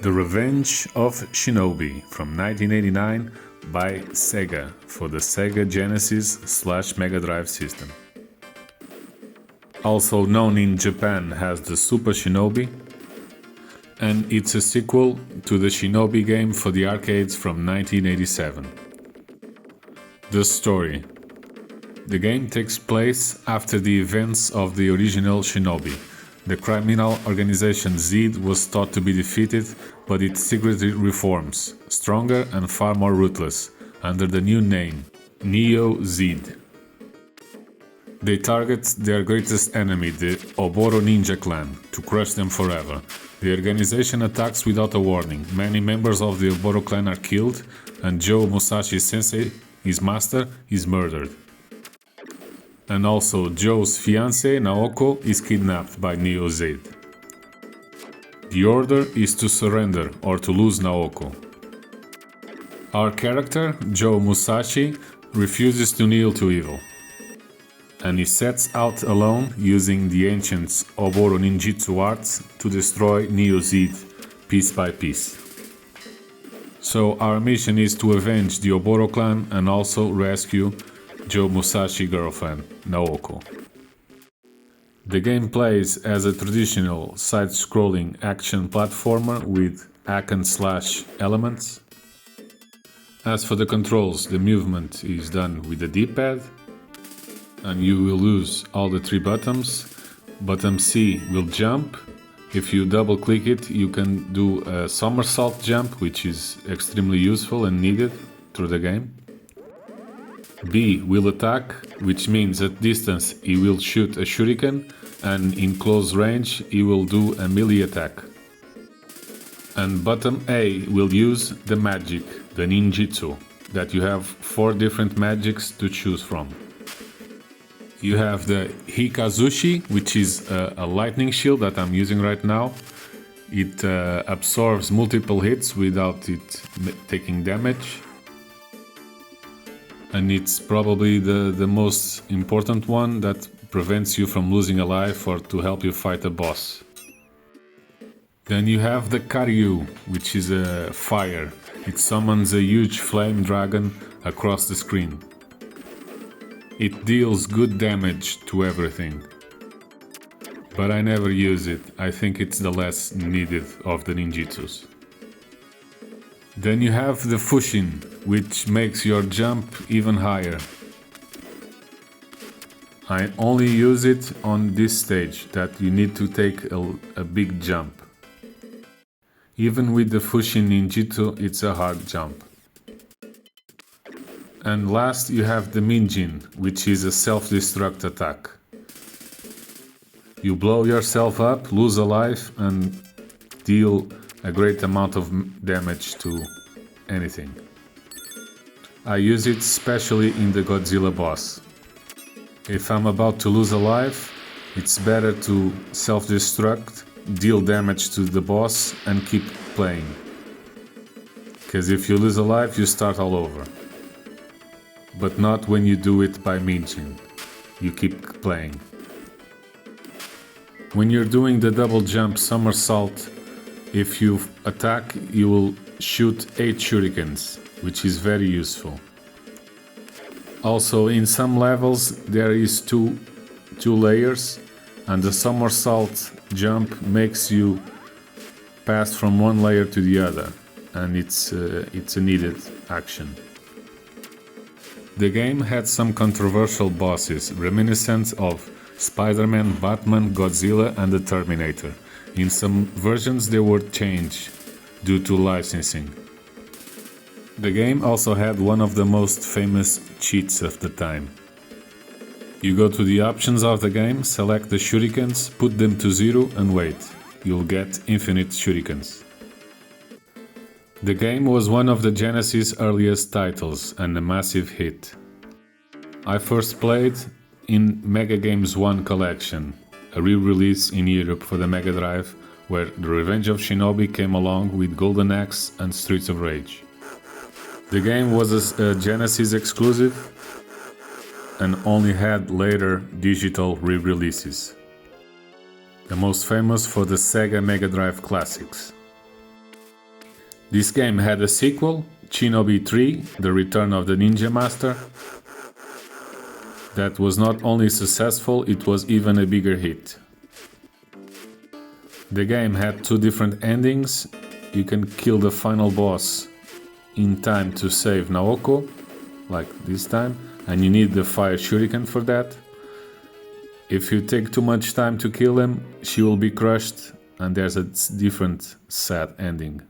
The Revenge of Shinobi from 1989 by Sega for the Sega Genesis / Mega Drive system. Also known in Japan as the Super Shinobi, and it's a sequel to the Shinobi game for the arcades from 1987. The story. The game takes place after the events of the original Shinobi. The criminal organization Zeed was thought to be defeated, but it secretly reforms, stronger and far more ruthless, under the new name, Neo Zeed. They target their greatest enemy, the Oboro Ninja clan, to crush them forever. The organization attacks without a warning. Many members of the Oboro clan are killed, and Joe Musashi sensei, his master, is murdered. And also Joe's fiancée Naoko is kidnapped by Neo Zeed. The order is to surrender or to lose Naoko. Our character, Joe Musashi, refuses to kneel to evil, and he sets out alone using the ancient Oboro ninjutsu arts to destroy Neo Zeed piece by piece. So our mission is to avenge the Oboro clan and also rescue Joe Musashi girlfriend, Naoko. The game plays as a traditional side-scrolling action platformer with hack and slash elements. As for the controls, the movement is done with the D-pad, and you will use all the three buttons. Button C will jump. If you double click it, you can do a somersault jump, which is extremely useful and needed through the game. B will attack, which means at distance he will shoot a shuriken, and in close range he will do a melee attack. And button A will use the magic, the ninjutsu, that you have 4 different magics to choose from. You have the Hikazushi, which is a lightning shield that I'm using right now. It absorbs multiple hits without it taking damage. And it's probably the most important one that prevents you from losing a life or to help you fight a boss. Then you have the Karyu, which is a fire. It summons a huge flame dragon across the screen. It deals good damage to everything. But I never use it. I think it's the less needed of the ninjutsus. Then you have the Fushin, which makes your jump even higher. I only use it on this stage, that you need to take a big jump. Even with the Fushin ninjutsu, it's a hard jump. And last you have the Minjin, which is a self-destruct attack. You blow yourself up, lose a life, and deal a great amount of damage to anything. I use it especially in the Godzilla boss. If I'm about to lose a life, it's better to self-destruct, deal damage to the boss and keep playing. Because if you lose a life, you start all over. But not when you do it by Minjin. You keep playing. When you're doing the double jump somersault, if you attack, you will shoot 8 shurikens, which is very useful. Also, in some levels there is two layers, and the somersault jump makes you pass from one layer to the other, and it's a needed action. The game had some controversial bosses, reminiscent of Spider-Man, Batman, Godzilla and the Terminator. In some versions they were changed due to licensing. The game also had one of the most famous cheats of the time. You go to the options of the game, select the shurikens, put them to 0 and wait. You'll get infinite shurikens. The game was one of the Genesis' earliest titles and a massive hit. I first played in Mega Games 1 collection, a re-release in Europe for the Mega Drive, where the Revenge of Shinobi came along with Golden Axe and Streets of Rage. The game was a Genesis exclusive and only had later digital re-releases. The most famous for the Sega Mega Drive classics. This game had a sequel, Shinobi 3, The Return of the Ninja Master, that was not only successful, it was even a bigger hit. The game had two different endings. You can kill the final boss in time to save Naoko, like this time, and you need the fire shuriken for that. If you take too much time to kill him, she will be crushed, and there's a different sad ending.